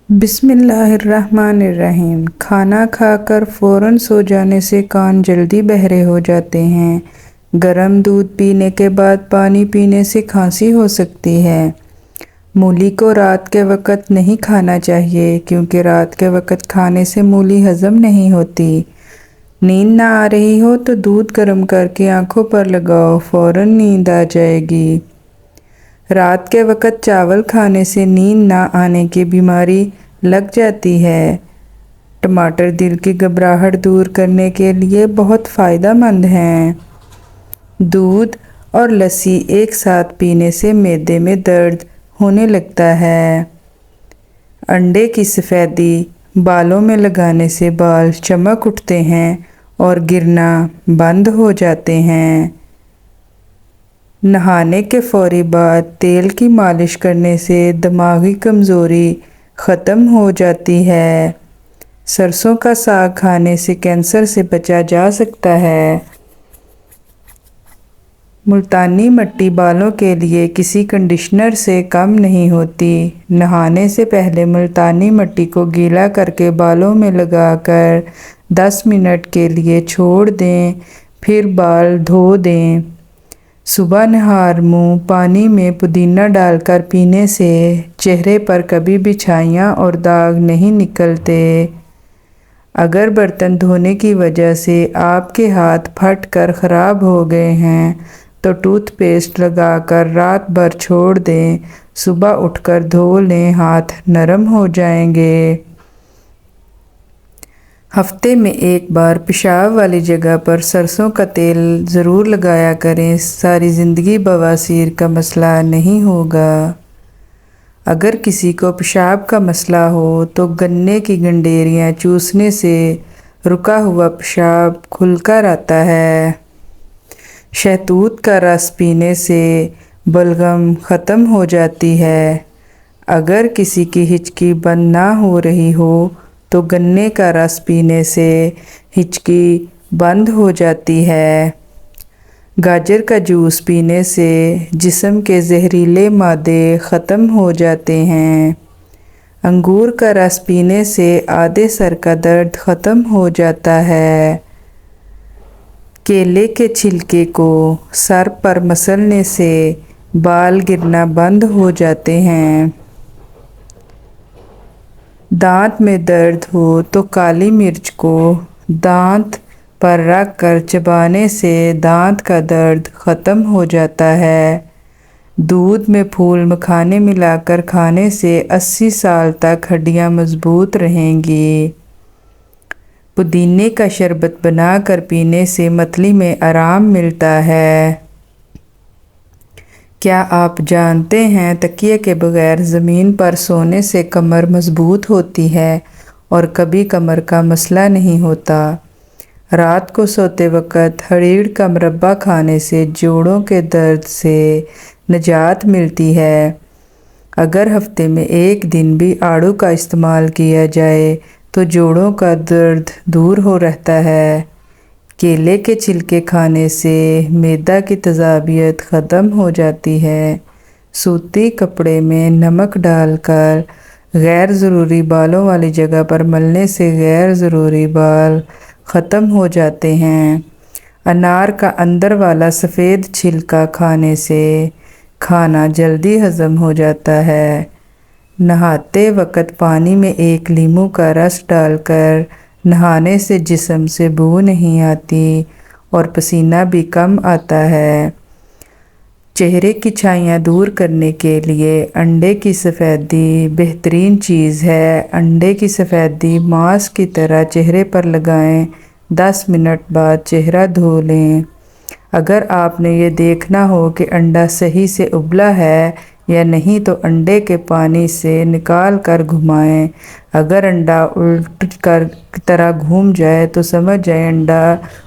بسم اللہ الرحمن الرحیم۔ کھانا کھا کر فوراً سو جانے سے کان جلدی بہرے ہو جاتے ہیں۔ گرم دودھ پینے کے بعد پانی پینے سے کھانسی ہو سکتی ہے۔ مولی کو رات کے وقت نہیں کھانا چاہیے کیونکہ رات کے وقت کھانے سے مولی ہضم نہیں ہوتی۔ نیند نہ آ رہی ہو تو دودھ گرم کر کے آنکھوں پر لگاؤ، فوراً نیند آ جائے گی۔ رات کے وقت چاول کھانے سے نیند نہ آنے کی بیماری لگ جاتی ہے۔ ٹماٹر دل کی گھبراہٹ دور کرنے کے لیے بہت فائدہ مند ہیں۔ دودھ اور لسی ایک ساتھ پینے سے معدے میں درد ہونے لگتا ہے۔ انڈے کی سفیدی بالوں میں لگانے سے بال چمک اٹھتے ہیں اور گرنا بند ہو جاتے ہیں۔ نہانے کے فوری بعد تیل کی مالش کرنے سے دماغی کمزوری ختم ہو جاتی ہے۔ سرسوں کا ساگ کھانے سے کینسر سے بچا جا سکتا ہے۔ ملتانی مٹی بالوں کے لیے کسی کنڈیشنر سے کم نہیں ہوتی۔ نہانے سے پہلے ملتانی مٹی کو گیلا کر کے بالوں میں لگا کر 10 منٹ کے لیے چھوڑ دیں، پھر بال دھو دیں۔ صبح نہار منہ پانی میں پودینہ ڈال کر پینے سے چہرے پر کبھی بھی چھائیاں اور داغ نہیں نکلتے۔ اگر برتن دھونے کی وجہ سے آپ کے ہاتھ پھٹ کر خراب ہو گئے ہیں تو ٹوتھ پیسٹ لگا کر رات بھر چھوڑ دیں، صبح اٹھ کر دھو لیں، ہاتھ نرم ہو جائیں گے۔ ہفتے میں ایک بار پیشاب والی جگہ پر سرسوں کا تیل ضرور لگایا کریں، ساری زندگی بواسیر کا مسئلہ نہیں ہوگا۔ اگر کسی کو پیشاب کا مسئلہ ہو تو گنے کی گنڈیریاں چوسنے سے رکا ہوا پیشاب کھل کر آتا ہے۔ شہتوت کا رس پینے سے بلغم ختم ہو جاتی ہے۔ اگر کسی کی ہچکی بند نہ ہو رہی ہو تو گنے کا رس پینے سے ہچکی بند ہو جاتی ہے۔ گاجر کا جوس پینے سے جسم کے زہریلے مادے ختم ہو جاتے ہیں۔ انگور کا رس پینے سے آدھے سر کا درد ختم ہو جاتا ہے۔ کیلے کے چھلکے کو سر پر مسلنے سے بال گرنا بند ہو جاتے ہیں۔ دانت میں درد ہو تو کالی مرچ کو دانت پر رکھ کر چبانے سے دانت کا درد ختم ہو جاتا ہے۔ دودھ میں پھول مکھانے ملا کر کھانے سے 80 سال تک ہڈیاں مضبوط رہیں گی۔ پودینے کا شربت بنا کر پینے سے متلی میں آرام ملتا ہے۔ کیا آپ جانتے ہیں تکیے کے بغیر زمین پر سونے سے کمر مضبوط ہوتی ہے اور کبھی کمر کا مسئلہ نہیں ہوتا۔ رات کو سوتے وقت ہریڑ کا مربع کھانے سے جوڑوں کے درد سے نجات ملتی ہے۔ اگر ہفتے میں ایک دن بھی آڑو کا استعمال کیا جائے تو جوڑوں کا درد دور ہو رہتا ہے۔ کیلے کے چھلکے کھانے سے معدہ کی تیزابیت ختم ہو جاتی ہے۔ سوتی کپڑے میں نمک ڈال کر غیر ضروری بالوں والی جگہ پر ملنے سے غیر ضروری بال ختم ہو جاتے ہیں۔ انار کا اندر والا سفید چھلکا کھانے سے کھانا جلدی ہضم ہو جاتا ہے۔ نہاتے وقت پانی میں ایک لیموں کا رس ڈال کر نہانے سے جسم سے بو نہیں آتی اور پسینہ بھی کم آتا ہے۔ چہرے کی چھائیاں دور کرنے کے لیے انڈے کی سفیدی بہترین چیز ہے۔ انڈے کی سفیدی ماسک کی طرح چہرے پر لگائیں، 10 منٹ بعد چہرہ دھو لیں۔ اگر آپ نے یہ دیکھنا ہو کہ انڈا صحیح سے ابلا ہے یا نہیں تو انڈے کے پانی سے نکال کر گھمائیں۔ اگر انڈا الٹ کی طرح گھوم جائے تو سمجھ جائیں انڈا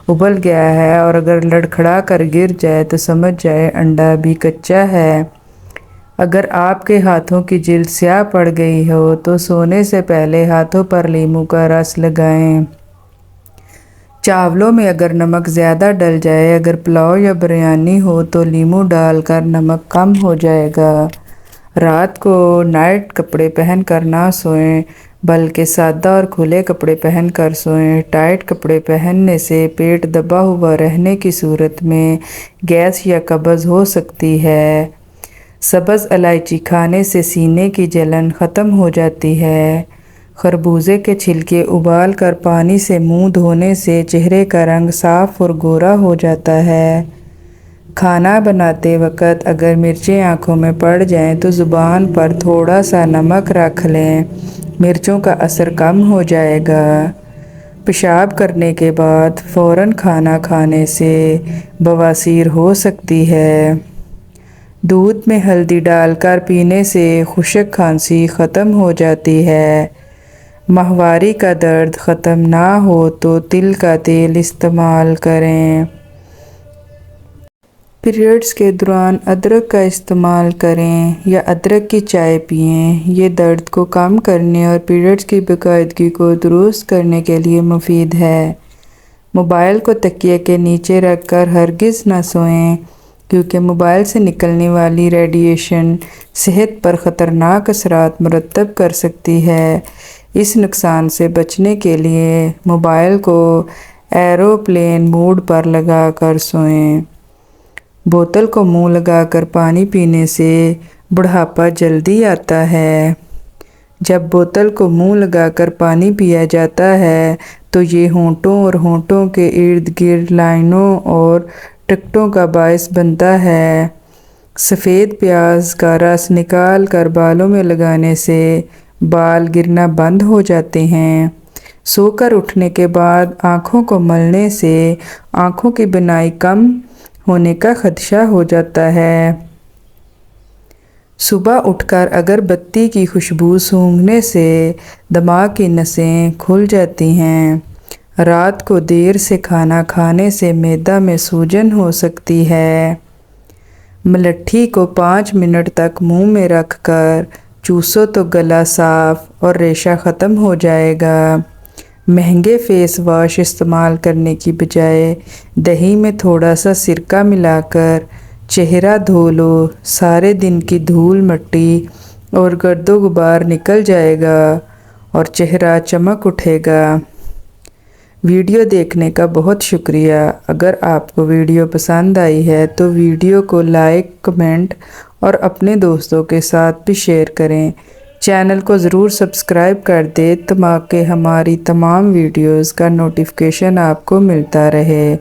ابل گیا ہے، اور اگر لڑکھڑا کر گر جائے تو سمجھ جائیں انڈا بھی کچا ہے۔ اگر آپ کے ہاتھوں کی جلد سیاہ پڑ گئی ہو تو سونے سے پہلے ہاتھوں پر لیموں کا رس لگائیں۔ چاولوں میں اگر نمک زیادہ ڈل جائے، اگر پلاؤ یا بریانی ہو تو لیموں ڈال کر نمک کم ہو جائے گا۔ رات کو نائٹ کپڑے پہن کر نہ سوئیں بلکہ سادہ اور کھلے کپڑے پہن کر سوئیں۔ ٹائٹ کپڑے پہننے سے پیٹ دبا ہوا رہنے کی صورت میں گیس یا قبض ہو سکتی ہے۔ سبز الائچی کھانے سے سینے کی جلن ختم ہو جاتی ہے۔ خربوزے کے چھلکے ابال کر پانی سے منہ دھونے سے چہرے کا رنگ صاف اور گورا ہو جاتا ہے۔ کھانا بناتے وقت اگر مرچیں آنکھوں میں پڑ جائیں تو زبان پر تھوڑا سا نمک رکھ لیں، مرچوں کا اثر کم ہو جائے گا۔ پیشاب کرنے کے بعد فوراً کھانا کھانے سے بواسیر ہو سکتی ہے۔ دودھ میں ہلدی ڈال کر پینے سے خشک کھانسی ختم ہو جاتی ہے۔ ماہواری کا درد ختم نہ ہو تو تل کا تیل استعمال کریں۔ پیریڈز کے دوران ادرک کا استعمال کریں یا ادرک کی چائے پئیں۔ یہ درد کو کم کرنے اور پیریڈز کی باقاعدگی کو درست کرنے کے لیے مفید ہے۔ موبائل کو تکیے کے نیچے رکھ کر ہرگز نہ سوئیں کیونکہ موبائل سے نکلنے والی ریڈیشن صحت پر خطرناک اثرات مرتب کر سکتی ہے۔ اس نقصان سے بچنے کے لیے موبائل کو ایروپلین موڈ پر لگا کر سوئیں۔ بوتل کو منہ لگا کر پانی پینے سے بڑھاپا جلدی آتا ہے۔ جب بوتل کو منہ لگا کر پانی پیا جاتا ہے تو یہ ہونٹوں اور ہونٹوں کے ارد گرد لائنوں اور ٹکٹوں کا باعث بنتا ہے۔ سفید پیاز کا رس نکال کر بالوں میں لگانے سے بال گرنا بند ہو جاتے ہیں۔ سو کر اٹھنے کے بعد آنکھوں کو ملنے سے آنکھوں کی بینائی کم ہونے کا خدشہ ہو جاتا ہے۔ صبح اٹھ کر اگر بتی کی خوشبو سونگھنے سے دماغ کی نسیں کھل جاتی ہیں۔ رات کو دیر سے کھانا کھانے سے معدہ میں سوجن ہو سکتی ہے۔ ملٹھی کو 5 منٹ تک منہ میں رکھ کر چوسو تو گلا صاف اور ریشہ ختم ہو جائے گا۔ مہنگے فیس واش استعمال کرنے کی بجائے دہی میں تھوڑا سا سرکہ ملا کر چہرہ دھو لو، سارے دن کی دھول مٹی اور گرد و غبار نکل جائے گا اور چہرہ چمک اٹھے گا۔ ویڈیو دیکھنے کا بہت شکریہ۔ اگر آپ کو ویڈیو پسند آئی ہے تو ویڈیو کو لائک، کمنٹ اور اپنے دوستوں کے ساتھ بھی شیئر کریں۔ چینل کو ضرور سبسکرائب کر دیں تاکہ ہماری تمام ویڈیوز کا نوٹیفیکیشن آپ کو ملتا رہے۔